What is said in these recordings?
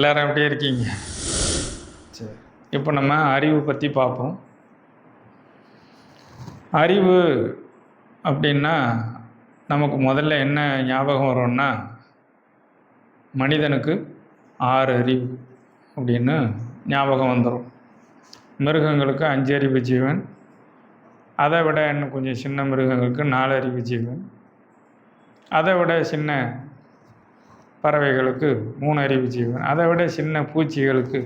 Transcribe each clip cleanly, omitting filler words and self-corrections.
எல்லாரும் எப்படி இருக்கீங்க? சரி, இப்போ நம்ம அறிவு பற்றி பார்ப்போம். அறிவு அப்படின்னா நமக்கு முதல்ல என்ன ஞாபகம் வரும்னா, மனிதனுக்கு 6 அறிவு அப்படின்னு ஞாபகம் வந்துடும். மிருகங்களுக்கு 5 அறிவு ஜீவன், அதை விட இன்னும் கொஞ்சம் சின்ன மிருகங்களுக்கு 4 அறிவு ஜீவன், அதை விட சின்ன பறவைகளுக்கு 3 அறிவு ஜீவன், அதை விட சின்ன பூச்சிகளுக்கு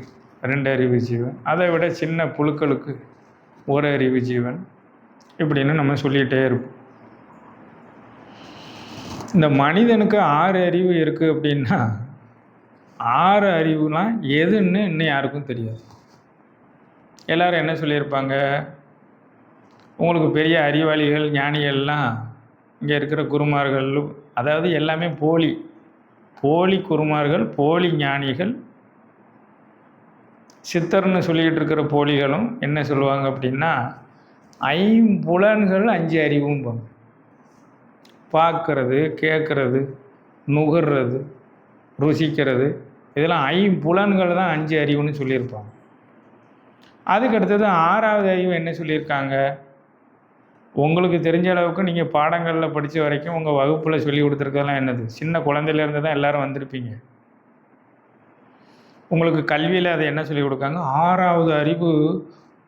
2 அறிவு ஜீவன், அதை விட சின்ன புழுக்களுக்கு 1 அறிவு ஜீவன், இப்படின்னு நம்ம சொல்லிகிட்டே இருப்போம். இந்த மனிதனுக்கு 6 அறிவு இருக்குது அப்படின்னா 6 அறிவுலாம் எதுன்னு இன்னும் யாருக்கும் தெரியாது. எல்லோரும் என்ன சொல்லியிருப்பாங்க, உங்களுக்கு பெரிய அறிவாளிகள் ஞானிகள்லாம் இங்கே இருக்கிற குருமார்கள், அதாவது எல்லாமே போலி குருமார்கள், போலி ஞானிகள், சித்தர்னு சொல்லிக்கிட்டு இருக்கிற போலிகளும் என்ன சொல்லுவாங்க அப்படின்னா 5 5 அறிவும்பாங்க. பார்க்கறது, கேட்குறது, நுகர்றது, ருசிக்கிறது, இதெல்லாம் 5 தான் 5 அறிவுன்னு சொல்லியிருப்பாங்க. அதுக்கு அடுத்தது 6வது அறிவு என்ன சொல்லியிருக்காங்க, உங்களுக்கு தெரிஞ்ச அளவுக்கு நீங்கள் பாடங்களில் படித்த வரைக்கும் உங்கள் வகுப்பில் சொல்லி கொடுத்துருக்கதெல்லாம் என்னது, சின்ன குழந்தையிலேருந்து தான் எல்லோரும் வந்திருப்பீங்க. உங்களுக்கு கல்வியில் அதை என்ன சொல்லி கொடுக்காங்க, 6வது அறிவு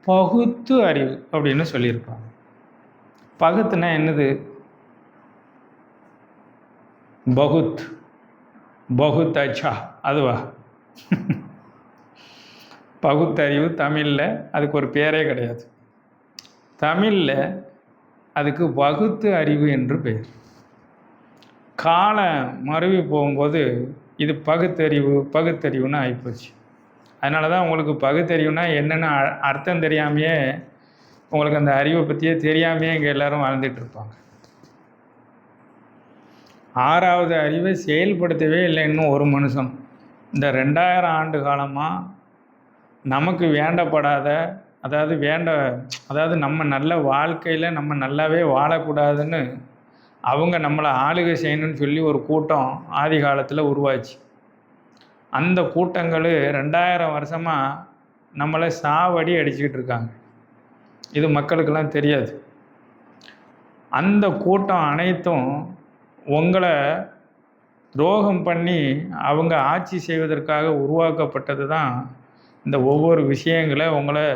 பகுத்து அறிவு அப்படின்னு சொல்லியிருப்பாங்க. பகுத்துனா என்னது, பகுத் அச்சா, அதுவா? பகுத்தறிவு தமிழில் அதுக்கு ஒரு பேரே கிடையாது. தமிழில் அதுக்கு வகுத்து அறிவு என்று பெயர். காலம் மருவி போகும்போது இது பகுத்தறிவுன்னு ஆகிப்போச்சு. அதனால தான் உங்களுக்கு பகுத்தறிவுனா என்னென்னு அர்த்தம் தெரியாமையே, உங்களுக்கு அந்த அறிவை பற்றியே தெரியாமையே இங்கே எல்லோரும் வாழ்ந்துட்டுருப்பாங்க. 6வது அறிவை செயல்படுத்தவே இல்லை இன்னும் ஒரு மனுஷன். இந்த 2000 ஆண்டு காலமாக நமக்கு வேண்டப்படாத, அதாவது நம்ம நல்ல வாழ்க்கையில் நம்ம நல்லாவே வாழக்கூடாதுன்னு அவங்க நம்மளை ஆளுகை செய்யணும்னு சொல்லி ஒரு கூட்டம் ஆதி காலத்தில் உருவாச்சு. அந்த கூட்டங்கள் 2000 வருஷமாக நம்மளை சாவடி அடிச்சுக்கிட்டு இருக்காங்க. இது மக்களுக்கெல்லாம் தெரியாது. அந்த கூட்டம் அனைத்தும் உங்களை துரோகம் பண்ணி அவங்க ஆட்சி செய்வதற்காக உருவாக்கப்பட்டது தான். இந்த ஒவ்வொரு விஷயங்களை உங்களை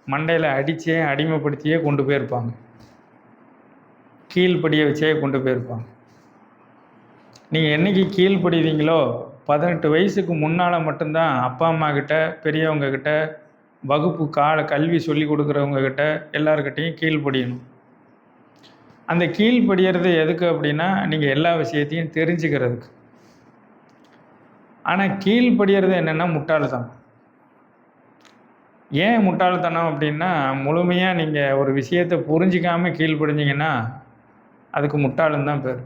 மண்டையில் அடித்தே அடிமைப்படுத்தியே கொண்டு போயிருப்பாங்க, கீழ்ப்படியை வச்சே கொண்டு போயிருப்பாங்க. நீங்கள் என்றைக்கு கீழ்ப்படுவீங்களோ 18 வயசுக்கு முன்னால் மட்டும்தான் அப்பா அம்மா கிட்ட, பெரியவங்க கிட்ட, வகுப்பு கல்வி சொல்லி கொடுக்குறவங்க கிட்ட எல்லாருக்கிட்டையும் கீழ்ப்படியணும். அந்த கீழ்ப்படிகிறது எதுக்கு அப்படின்னா நீங்கள் எல்லா விஷயத்தையும் தெரிஞ்சுக்கிறதுக்கு. ஆனால் கீழ்ப்படிகிறது என்னென்னா முட்டாள்தனம். ஏன் முட்டாள்தனம் அப்படின்னா, முழுமையாக நீங்கள் ஒரு விஷயத்தை புரிஞ்சிக்காமல் கீழ்ப்படிஞ்சிங்கன்னா அதுக்கு முட்டாளுன்னு தான் பேர்.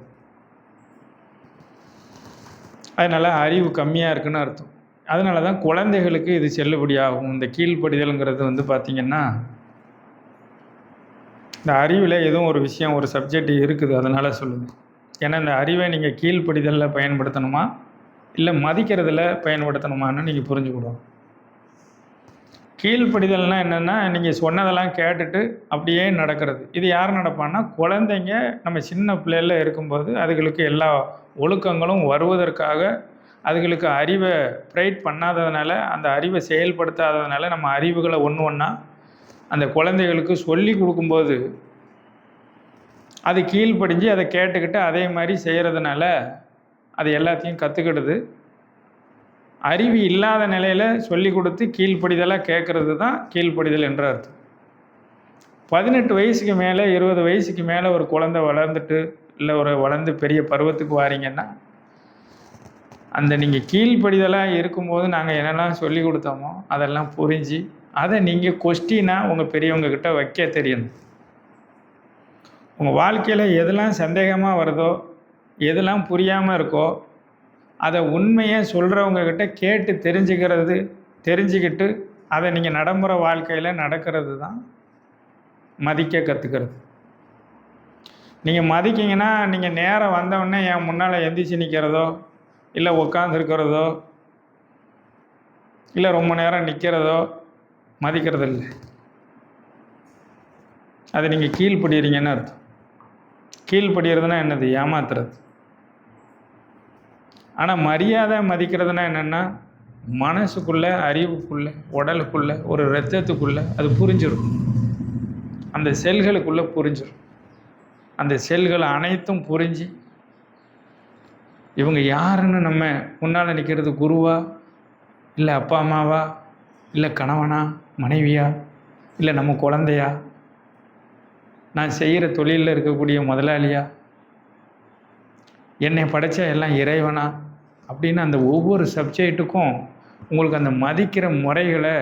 அதனால் அறிவு கம்மியாக இருக்குன்னு அர்த்தம். அதனால தான் குழந்தைகளுக்கு இது செல்லுபடியாகும். இந்த கீழ்ப்படிதல்ங்கிறது பார்த்திங்கன்னா, இந்த அறிவில் எதுவும் ஒரு விஷயம், ஒரு சப்ஜெக்ட் இருக்குது, அதனால் சொல்லுது. ஏன்னா இந்த அறிவை நீங்கள் கீழ்ப்படிதலில் பயன்படுத்தணுமா இல்லை மதிக்கிறதுல பயன்படுத்தணுமான்னு நீங்கள் புரிஞ்சுக்கிடும். கீழ்ப்படிதல்னால் என்னென்னா, நீங்கள் சொன்னதெல்லாம் கேட்டுட்டு அப்படியே நடக்கிறது. இது யார் நடப்பான்னா, குழந்தைங்க நம்ம சின்ன பிள்ளைகளில் இருக்கும்போது அதுகளுக்கு எல்லா ஒழுக்கங்களும் வருவதற்காக, அதுகளுக்கு அறிவை ப்ரைட் பண்ணாததுனால, அந்த அறிவை செயல்படுத்தாததுனால நம்ம அறிவுகளை ஒன்று ஒன்றா அந்த குழந்தைகளுக்கு சொல்லி கொடுக்கும்போது அது கீழ்ப்படிஞ்சு அதை கேட்டுக்கிட்டு அதே மாதிரி செய்கிறதுனால அது எல்லாத்தையும் கற்றுக்கிடுது. அறிவு இல்லாத நிலையில் சொல்லி கொடுத்து கீழ்ப்படிதலாக கேட்குறது தான் கீழ்ப்படிதல் என்ற அர்த்தம். 18 வயசுக்கு மேலே, 20 வயசுக்கு மேலே ஒரு குழந்தை வளர்ந்துட்டு இல்லை வளர்ந்து பெரிய பருவத்துக்கு வாரீங்கன்னா, அந்த நீங்கள் கீழ்ப்படிதலாக இருக்கும்போது நாங்கள் என்னெல்லாம் சொல்லி கொடுத்தோமோ அதெல்லாம் புரிஞ்சு அதை நீங்கள் கொஸ்டினாக உங்கள் பெரியவங்கக்கிட்ட வைக்க தெரியணும். உங்கள் வாழ்க்கையில் எதெல்லாம் சந்தேகமாக வருதோ, எதெல்லாம் புரியாமல் இருக்கோ, அதை உண்மையை சொல்கிறவங்கக்கிட்ட கேட்டு தெரிஞ்சுக்கிட்டு அதை நீங்கள் நடைமுறை வாழ்க்கையில் நடக்கிறது தான் மதிக்க கற்றுக்கிறது. நீங்கள் மதிக்கிங்கன்னா, நீங்கள் நேரம் வந்தவுடனே என் முன்னால் எந்திரிச்சு நிற்கிறதோ இல்லை உட்காந்துருக்கிறதோ இல்லை ரொம்ப நேரம் நிற்கிறதோ மதிக்கிறது இல்லை. அதை நீங்கள் கீழ்ப்படுறீங்கன்னு அர்த்தம். கீழ்ப்படுகிறதுனா என்னது? ஏமாத்துறது. ஆனால் மரியாதை மதிக்கிறதுனா என்னென்னா மனசுக்குள்ளே, அறிவுக்குள்ளே, உடலுக்குள்ளே, ஒரு இரத்தத்துக்குள்ளே அது புரிஞ்சிடும். அந்த செல்களுக்குள்ளே புரிஞ்சிடும். அந்த செல்கள் அனைத்தும் புரிஞ்சு இவங்க யாருன்னு நம்ம முன்னால் நிற்கிறது குருவா, இல்லை அப்பா அம்மாவா, இல்லை கணவனா, மனைவியா, இல்லை நம்ம குழந்தையா, நான் செய்கிற தொழிலில் இருக்கக்கூடிய முதலாளியா, என்னை படைச்ச எல்லாம் இறைவனா அப்படின்னு அந்த ஒவ்வொரு சப்ஜெக்ட்டுக்கும் உங்களுக்கு அந்த மதிக்கிற முறைகளை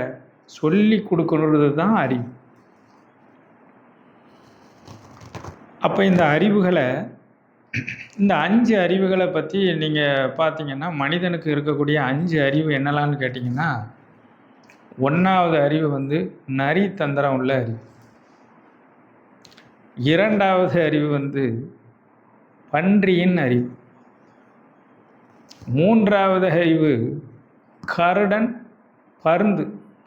சொல்லி கொடுக்கறது தான் அறிவு. அப்போ இந்த அறிவுகளை, இந்த 5 அறிவுகளை பற்றி நீங்கள் பார்த்தீங்கன்னா, மனிதனுக்கு இருக்கக்கூடிய 5 அறிவு என்னலான்னு கேட்டிங்கன்னா, 1வது அறிவு வந்து நரி தந்திரம் உள்ள அறிவு. 2வது அறிவு வந்து பன்றியின் அறிவு. 3வது அறிவு கருடன்,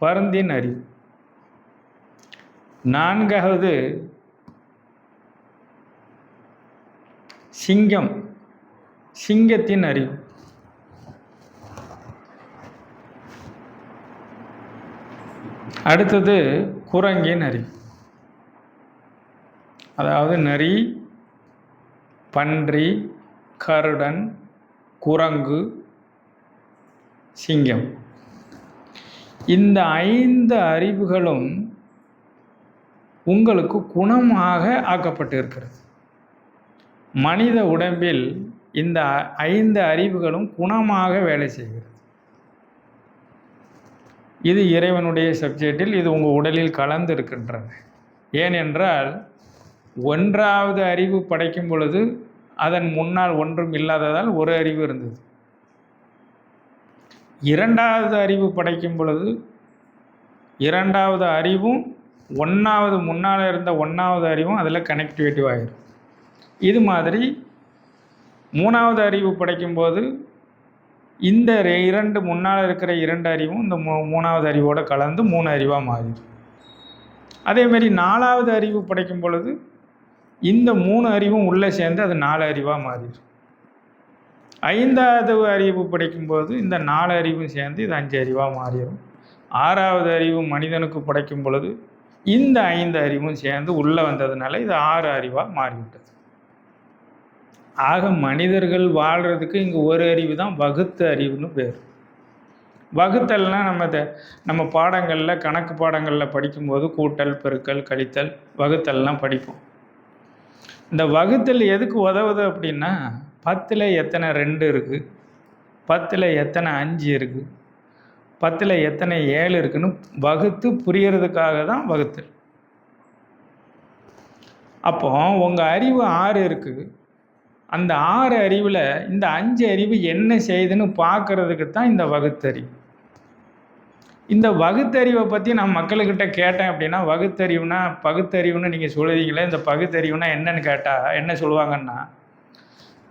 பருந்தின் அறிவு. 4வது சிங்கத்தின் அறிவு. அடுத்தது குரங்கின் அறிவு. அதாவது நரி, பன்றி, கருடன், குரங்கு, சிங்கம். இந்த 5 அறிவுகளும் உங்களுக்கு குணமாக ஆக்கப்பட்டு இருக்கிறது. மனித உடம்பில் இந்த 5 அறிவுகளும் குணமாக வேலை செய்கிறது. இது இறைவனுடைய சப்ஜெக்டில் இது உங்கள் உடலில் கலந்து இருக்கின்றன. ஏனென்றால் 1வது அறிவு படைக்கும் பொழுது அதன் முன்னால் ஒன்றும் இல்லாததால் ஒரு அறிவு இருந்தது. 2வது அறிவு படைக்கும் பொழுது 2வது அறிவும் 1வது முன்னால் இருந்த 1வது அறிவும் அதில் கனெக்டிவிட்டிவ் ஆகிடும். இது மாதிரி 3வது அறிவு படைக்கும்போது இந்த 2 முன்னால் இருக்கிற 2 அறிவும் இந்த 3வது அறிவோடு கலந்து 3 அறிவாக மாறிடும். அதேமாரி 4வது அறிவு படைக்கும் பொழுது இந்த 3 அறிவும் உள்ளே சேர்ந்து அது 4 அறிவாக மாறிடும். 5வது அறிவு படைக்கும்போது இந்த 4 அறிவும் சேர்ந்து இது 5 அறிவாக மாறிடும். 6வது அறிவு மனிதனுக்கு படைக்கும் பொழுது இந்த 5 அறிவும் சேர்ந்து உள்ளே வந்ததுனால இது 6 அறிவாக மாறிவிட்டது. ஆக மனிதர்கள் வாழ்கிறதுக்கு இங்கே ஒரு அறிவு தான் வகுத்த அறிவுன்னு பேர். வகுத்தல்னால் நம்ம பாடங்களில், கணக்கு பாடங்களில் படிக்கும்போது கூட்டல், பெருக்கல், கழித்தல், வகுத்தல்லாம் படிப்போம். இந்த வகுத்தல் எதுக்கு உதவுது அப்படின்னா, 10ல் எத்தனை 2 இருக்குது, 10ல் எத்தனை 5 இருக்குது, 10ல் எத்தனை 7 இருக்குன்னு வகுத்து புரியறதுக்காக தான் வகுத்தல். அப்போ உங்கள் அறிவு 6 இருக்குது. அந்த 6 அறிவில் இந்த 5 அறிவு என்ன செய்யுதுன்னு பார்க்கறதுக்கு தான் இந்த வகுத்தறிவு. இந்த வகுத்தறிவை பற்றி நான் மக்கள்கிட்ட கேட்டேன் அப்படின்னா, வகுத்தறிவுனா பகுத்தறிவுன்னு நீங்கள் சொல்லுவீங்களே, இந்த பகுத்தறிவுனா என்னன்னு கேட்டால் என்ன சொல்லுவாங்கன்னா,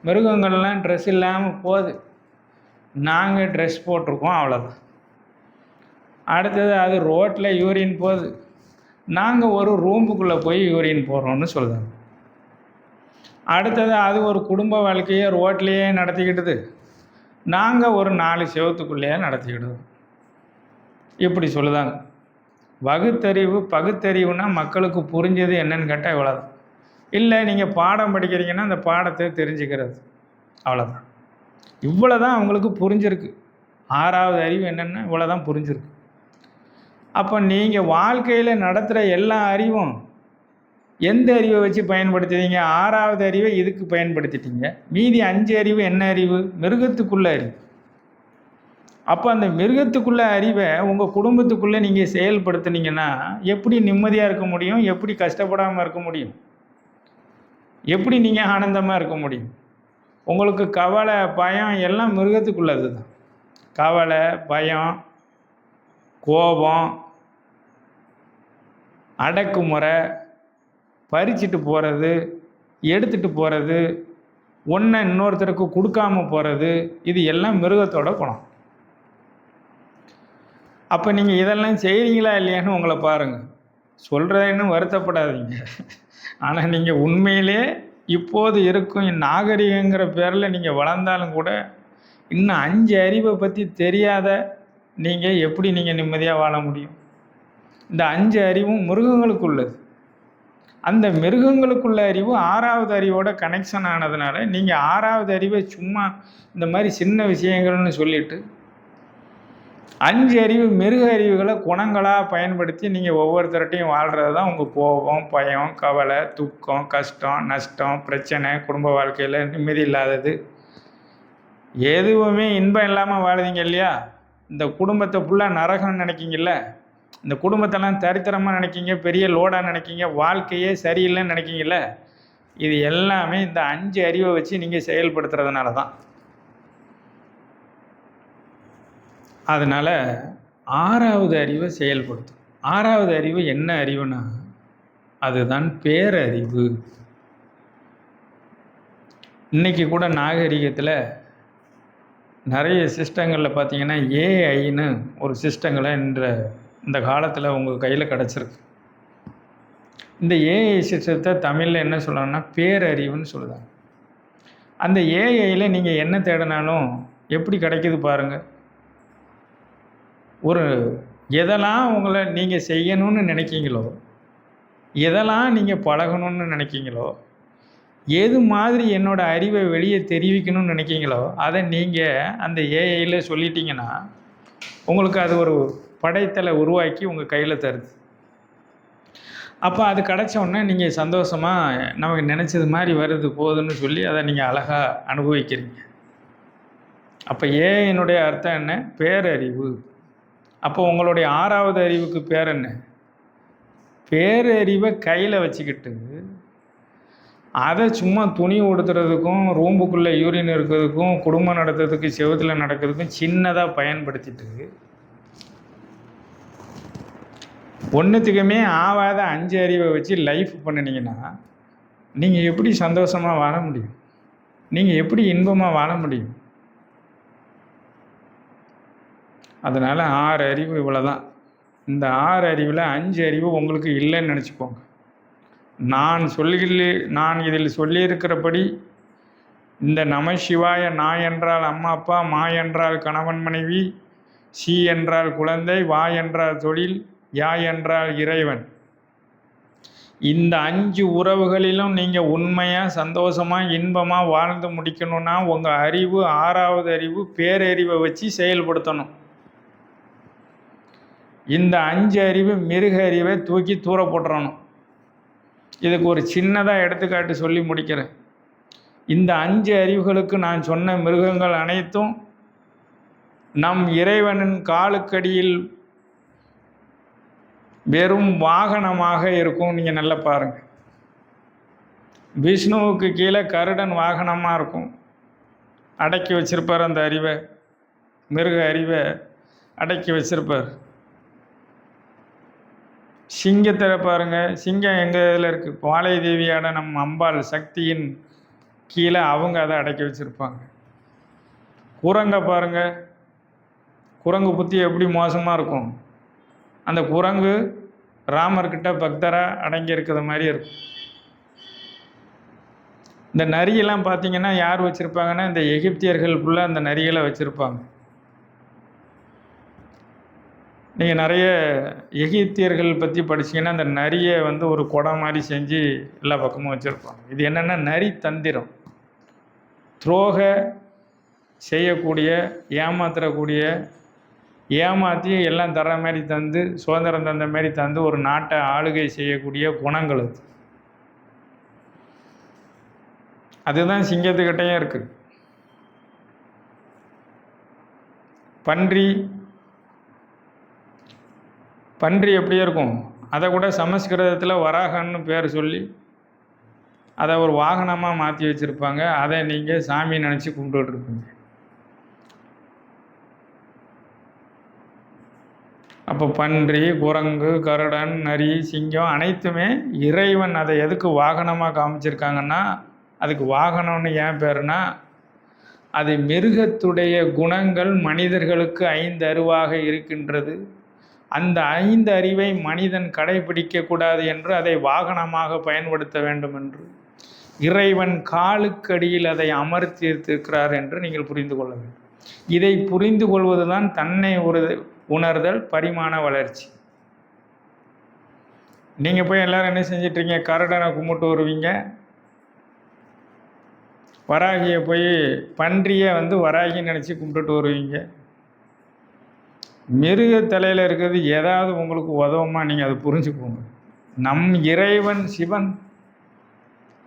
மிருகங்கள்லாம் ட்ரெஸ் இல்லாமல் போகுது, நாங்கள் ட்ரெஸ் போட்டிருக்கோம், அவ்வளோதான். அடுத்தது அது ரோட்டில் யூரின் போகுது, நாங்கள் ஒரு ரூமுக்குள்ளே போய் யூரின் போடுறோன்னு சொல்லுவாங்க. அடுத்தது அது ஒரு குடும்ப வாழ்க்கையை ரோட்லேயே நடத்திக்கிட்டுது, நாங்கள் ஒரு 4 செவத்துக்குள்ளேயே நடத்திக்கிடுவோம். இப்படி சொல்லுதாங்க. வகுத்தறிவு பகுத்தறிவுனா மக்களுக்கு புரிஞ்சது என்னன்னு கேட்டால் இவ்வளோதான். இல்லை நீங்கள் பாடம் படிக்கிறீங்கன்னா அந்த பாடத்தை தெரிஞ்சுக்கிறது, அவ்வளோதான். இவ்வளோ தான் அவங்களுக்கு புரிஞ்சிருக்கு. 6வது அறிவு என்னென்னா இவ்வளோ தான் புரிஞ்சிருக்கு. அப்போ நீங்கள் வாழ்க்கையில் நடத்துகிற எல்லா அறிவும் எந்த அறிவை வச்சு பயன்படுத்துவீங்க? 6வது அறிவை இதுக்கு பயன்படுத்திட்டீங்க. மீதி 5 அறிவு என்ன அறிவு? மிருகத்துக்குள்ள அறிவு. அப்போ அந்த மிருகத்துக்குள்ள அறிவை உங்கள் குடும்பத்துக்குள்ளே நீங்கள் செயல்படுத்துனீங்கன்னா எப்படி நிம்மதியாக இருக்க முடியும்? எப்படி கஷ்டப்படாமல் இருக்க முடியும்? எப்படி நீங்கள் ஆனந்தமாக இருக்க முடியும்? உங்களுக்கு கவலை, பயம் எல்லாம் மிருகத்துக்குள்ளது தான். கவலை, பயம், கோபம், அடக்குமுறை, பறிச்சிட்டு போகிறது, எடுத்துகிட்டு போகிறது, ஒன்றை இன்னொருத்தருக்கு கொடுக்காம போகிறது, இது எல்லாம் மிருகத்தோட குணம். அப்போ நீங்கள் இதெல்லாம் செய்கிறீங்களா இல்லையான்னு உங்களை பாருங்கள். சொல்கிறேன்னு வருத்தப்படாதீங்க. ஆனால் நீங்கள் உண்மையிலே இப்போது இருக்கும் நாகரிகங்கிற பேரில் நீங்கள் வளர்ந்தாலும் கூட இன்னும் 5 அறிவை பற்றி தெரியாத நீங்கள் எப்படி நீங்கள் நிம்மதியாக வாழ முடியும்? இந்த 5 அறிவும் மிருகங்களுக்கு உள்ளது. அந்த மிருகங்களுக்குள்ள அறிவு 6வது அறிவோட கனெக்ஷன் ஆனதுனால நீங்கள் 6வது அறிவை சும்மா இந்த மாதிரி சின்ன விஷயங்கள்னு சொல்லிட்டு 5 அறிவு மிருக அறிவுகளை குணங்களாக பயன்படுத்தி நீங்கள் ஒவ்வொருத்தர்கிட்டையும் வாழ்கிறது தான் உங்கள் கோபம், பயம், கவலை, துக்கம், கஷ்டம், நஷ்டம், பிரச்சனை, குடும்ப வாழ்க்கையில் நிம்மதி இல்லாதது, எதுவுமே இன்பம் இல்லாமல் வாழுதீங்க இல்லையா? இந்த குடும்பத்தை ஃபுல்லாக நரகம்னு நினைக்கிங்கல்ல, இந்த குடும்பத்தெல்லாம் தரித்திரமாக நினைக்கிங்க, பெரிய லோடாக நினைக்கிங்க, வாழ்க்கையே சரியில்லைன்னு நினைக்கிங்கல்ல, இது எல்லாமே இந்த 5 அறிவை வச்சு நீங்கள் செயல்படுத்துறதுனால தான். அதனால் 6வது அறிவை செயல்படுத்தும். 6வது அறிவு என்ன அறிவுனா அதுதான் பேரறிவு. இன்றைக்கி கூட நாகரிகத்தில் நிறைய சிஸ்டங்களில் பார்த்தீங்கன்னா ஏஐன்னு ஒரு சிஸ்டங்களை இந்த காலத்தில் உங்கள் கையில் கிடச்சிருக்கு. இந்த ஏஐ சிஸ்டத்தை தமிழில் என்ன சொல்லணும்னா பேரறிவுன்னு சொல்லுதாங்க. அந்த ஏஐயில் நீங்கள் என்ன தேடினாலும் எப்படி கிடைக்குது பாருங்கள். ஒரு எதெல்லாம் உங்களை நீங்கள் செய்யணும்னு நினைக்கிங்களோ, எதெல்லாம் நீங்கள் பழகணும்னு நினைக்கிங்களோ, எது மாதிரி என்னோடய அறிவை வெளியே தெரிவிக்கணும்னு நினைக்கிங்களோ அதை நீங்கள் அந்த ஏஐயில் சொல்லிட்டீங்கன்னா உங்களுக்கு அது ஒரு படைத்தலை உருவாக்கி உங்கள் கையில் தருது. அப்போ அது கிடச்சோடனே நீங்கள் சந்தோஷமாக நமக்கு நினச்சது மாதிரி வருது போகுதுன்னு சொல்லி அதை நீங்கள் அழகாக அனுபவிக்கிறீங்க. அப்போ ஏஐனுடைய அர்த்தம் என்ன? பேரறிவு. அப்போ உங்களுடைய 6வது அறிவுக்கு பேர் என்ன? பேரறிவை கையில் வச்சுக்கிட்டு அதை சும்மா துணி உடுத்துறதுக்கும், ரூம்புக்குள்ளே யூரின் இருக்கிறதுக்கும், குடும்பம் நடத்துறதுக்கு, செவத்தில் நடக்கிறதுக்கும் சின்னதாக பயன்படுத்திட்டு ஒன்றுத்துக்குமே ஆகாத 5 அறிவை வச்சு லைஃப் பண்ணினீங்கன்னா நீங்கள் எப்படி சந்தோஷமாக வாழ முடியும்? நீங்கள் எப்படி இன்பமாக வாழ முடியும்? அதனால் 6 அறிவு இவ்வளோ தான். இந்த 6 அறிவில் 5 அறிவு உங்களுக்கு இல்லைன்னு நினச்சிக்கோங்க. நான் இதில் சொல்லியிருக்கிறபடி இந்த நம சிவாய நா என்றால் அம்மா அப்பா, மா என்றால் கணவன் மனைவி, சி என்றால் குழந்தை, வா என்றால் தொழில், யா என்றால் இறைவன், இந்த 5 உறவுகளிலும் நீங்கள் உண்மையாக சந்தோஷமாக இன்பமாக வாழ்ந்து முடிக்கணும்னா உங்கள் அறிவு 6வது அறிவு பேரறிவை வச்சு செயல்படுத்தணும். இந்த 5 அறிவு மிருக அறிவை தூக்கி தூர போட்டுறணும். இதுக்கு ஒரு சின்னதாக எடுத்துக்காட்டு சொல்லி முடிக்கிறேன். இந்த 5 அறிவுகளுக்கு நான் சொன்ன மிருகங்கள் அனைத்தும் நம் இறைவனின் காலுக்கடியில் வெறும் வாகனமாக இருக்கும். நீங்கள் நல்லா பாருங்கள். விஷ்ணுவுக்கு கீழே கருடன் வாகனமாக இருக்கும், அடக்கி வச்சிருப்பார். அந்த அறிவை, மிருக அறிவை அடக்கி வச்சிருப்பார். சிங்கத்தை பாருங்கள். சிங்கம் எங்கள் இதில் இருக்குது. பாலை தேவியான நம் அம்பாள் சக்தியின் கீழே அவங்க அதை அடக்கி வச்சுருப்பாங்க. குரங்கை பாருங்கள். குரங்கு புத்தி எப்படி மோசமாக இருக்கும். அந்த குரங்கு ராமர்கிட்ட பக்தராக அடங்கி இருக்கிற மாதிரி இருக்கும். இந்த நரியெல்லாம் பார்த்திங்கன்னா யார் வச்சுருப்பாங்கன்னா இந்த எகிப்தியர்கள் ஃபுல்லாக அந்த நரிகளை வச்சுருப்பாங்க. நீங்கள் நிறைய எகிப்தியர்கள் பற்றி படிச்சிங்கன்னா அந்த நரியை ஒரு குடம் மாதிரி செஞ்சு எல்லா பக்கமும் வச்சுருப்பாங்க. இது என்னென்னா நரி தந்திரம். துரோக செய்யக்கூடிய, ஏமாற்றக்கூடிய, ஏமாற்றி எல்லாம் தர மாதிரி தந்து, சுதந்திரம் தந்த மாதிரி தந்து ஒரு நாட்டை ஆளுகை செய்யக்கூடிய குணங்கள் அது. அதுதான் சிங்கத்துக்கிட்டையும் இருக்குது. பன்றி எப்படியே இருக்கும். அதை கூட சமஸ்கிருதத்தில் வராகன்னு பேர் சொல்லி அதை ஒரு வாகனமாக மாற்றி வச்சுருப்பாங்க. அதை நீங்கள் சாமி நினச்சி கும்பிட்டுருப்பீங்க. அப்போ பன்றி, குரங்கு, கருடன், நரி, சிங்கம் அனைத்துமே இறைவன் அதை எதுக்கு வாகனமாக காமிச்சிருக்காங்கன்னா, அதுக்கு வாகனம்னு ஏன் பேருனா, அது மிருகத்துடைய குணங்கள் மனிதர்களுக்கு 5 அறிவாக இருக்கின்றது. அந்த 5 அறிவை மனிதன் கடைபிடிக்கக்கூடாது என்று அதை வாகனமாக பயன்படுத்த வேண்டும் என்று இறைவன் காலுக்கடியில் அதை அமர்த்தியிருக்கிறார் என்று நீங்கள் புரிந்து கொள்ள வேண்டும். இதை புரிந்து கொள்வதுதான் தன்னை உணர்தல், பரிமாண வளர்ச்சி. நீங்கள் போய் எல்லாரும் என்ன செஞ்சிட்றீங்க? கரடனை கும்பிட்டு வருவீங்க, வராகியை போய் பன்றியை வராகின்னு நினச்சி கும்பிட்டுட்டு வருவீங்க. மிருக தலையில் இருக்கிறது ஏதாவது உங்களுக்கு உதவுமா? நீங்கள் அதை புரிஞ்சுக்கோங்க. நம் இறைவன் சிவன்,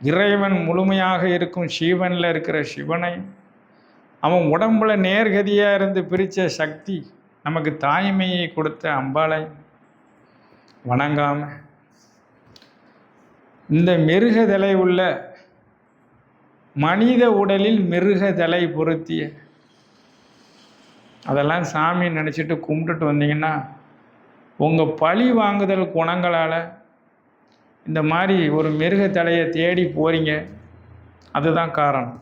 இறைவன் முழுமையாக இருக்கும் சிவனில் இருக்கிற சிவனை, அவன் உடம்புல நேர்கதியாக இருந்து பிரித்த சக்தி, நமக்கு தாய்மையை கொடுத்த அம்பாளை வணங்காமல் இந்த மிருகதலை உள்ள மனித உடலில் மிருகதலை பொருத்திய அதெல்லாம் சாமி நினச்சிட்டு கும்பிட்டுட்டு வந்தீங்கன்னா உங்கள் பழி வாங்குதல் குணங்களால் இந்த மாதிரி ஒரு மிருகத்தலையை தேடி போகிறீங்க. அதுதான் காரணம்.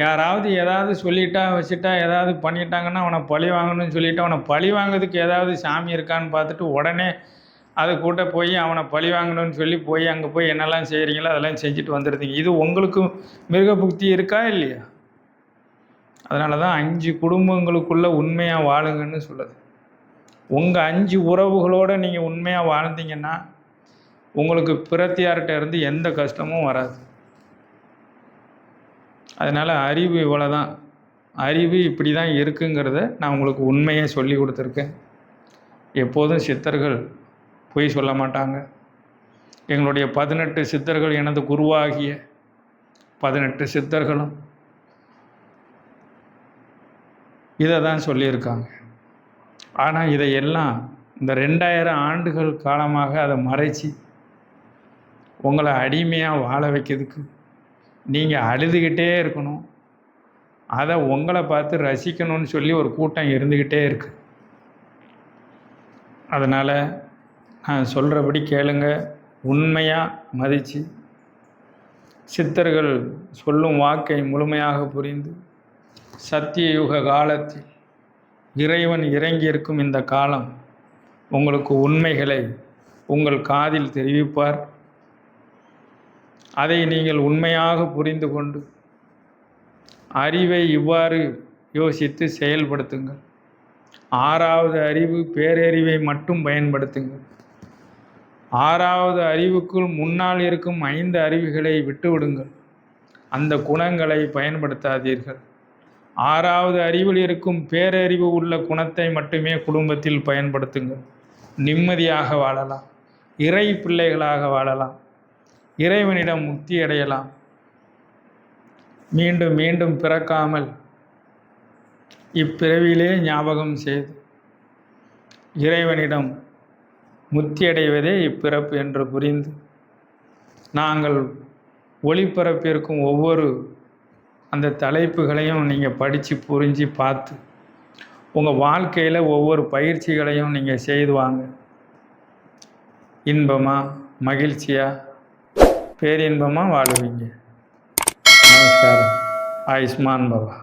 யாராவது ஏதாவது சொல்லிட்டா வச்சுட்டா ஏதாவது பண்ணிட்டாங்கன்னா அவனை பழி வாங்கணும்னு சொல்லிவிட்டு அவனை பழி வாங்கிறதுக்கு ஏதாவது சாமி இருக்கான்னு பார்த்துட்டு உடனே அதை கூட்ட போய் அவனை பழி வாங்கணும்னு சொல்லி போய் அங்கே போய் என்னெல்லாம் செய்கிறீங்களோ அதெல்லாம் செஞ்சுட்டு வந்துடுறீங்க. இது உங்களுக்கு மிருக புக்தி இருக்கா இல்லையா? அதனால தான் 5 குடும்பங்களுக்குள்ளே உண்மையாக வாழுங்கன்னு சொல்லுது. உங்கள் 5 உறவுகளோடு நீங்கள் உண்மையாக வாழ்ந்தீங்கன்னா உங்களுக்கு பிரத்தியார்கிட்ட இருந்து எந்த கஷ்டமும் வராது. அதனால் அறிவு இவ்வளோ தான். அறிவு இப்படி தான் இருக்குங்கிறத நான் உங்களுக்கு உண்மையை சொல்லி கொடுத்துருக்கேன். எப்போதும் சித்தர்கள் பொய் சொல்ல மாட்டாங்க. எங்களுடைய 18 சித்தர்கள், எனது குருவாகிய 18 சித்தர்களும் இதை தான் சொல்லியிருக்காங்க. ஆனால் இதையெல்லாம் இந்த 2000 ஆண்டுகள் காலமாக அதை மறைச்சி உங்களை அடிமையாக வாழ வைக்கிறதுக்கு நீங்கள் அழுதுகிட்டே இருக்கணும். அதை உங்களை பார்த்து ரசிக்கணும்னு சொல்லி ஒரு கூட்டம் இருந்துக்கிட்டே இருக்கு. அதனால் நான் சொல்கிறபடி கேளுங்க. உண்மையாக மதித்து சித்தர்கள் சொல்லும் வாக்கை முழுமையாக புரிந்து சத்தியயுக காலத்தில் இறைவன் இறங்கியிருக்கும் இந்த காலம் உங்களுக்கு உண்மைகளை உங்கள் காதில் தெரிவிப்பார். அதை நீங்கள் உண்மையாக புரிந்து கொண்டு அறிவை இவ்வாறு யோசித்து செயல்படுத்துங்கள். 6வது அறிவு பேரறிவை மட்டும் பயன்படுத்துங்கள். 6வது அறிவுக்குள் முன்னால் இருக்கும் 5 அறிவுகளை விட்டுவிடுங்கள். அந்த குணங்களை பயன்படுத்தாதீர்கள். 6வது அறிவில் இருக்கும் பேரறிவு உள்ள குணத்தை மட்டுமே குடும்பத்தில் பயன்படுத்துங்கள். நிம்மதியாக வாழலாம், இறை பிள்ளைகளாக வாழலாம், இறைவனிடம் முக்தி அடையலாம். மீண்டும் மீண்டும் பிறக்காமல் இப்பிறவியிலே ஞாபகம் செய்து இறைவனிடம் முக்தி அடைவதே இப்பிறப்பு என்று புரிந்து நாங்கள் ஒளிபரப்பியிருக்கும் ஒவ்வொரு அந்த தலைப்புகளையும் நீங்கள் படித்து புரிஞ்சு பார்த்து உங்கள் வாழ்க்கையில் ஒவ்வொரு பயிற்சிகளையும் நீங்கள் செய்து வாங்க. இன்பமாக மகிழ்ச்சியாக பேரின்பமாக வாழுவீங்க. நமஸ்காரம். ஆயுஷ்மான் பவா.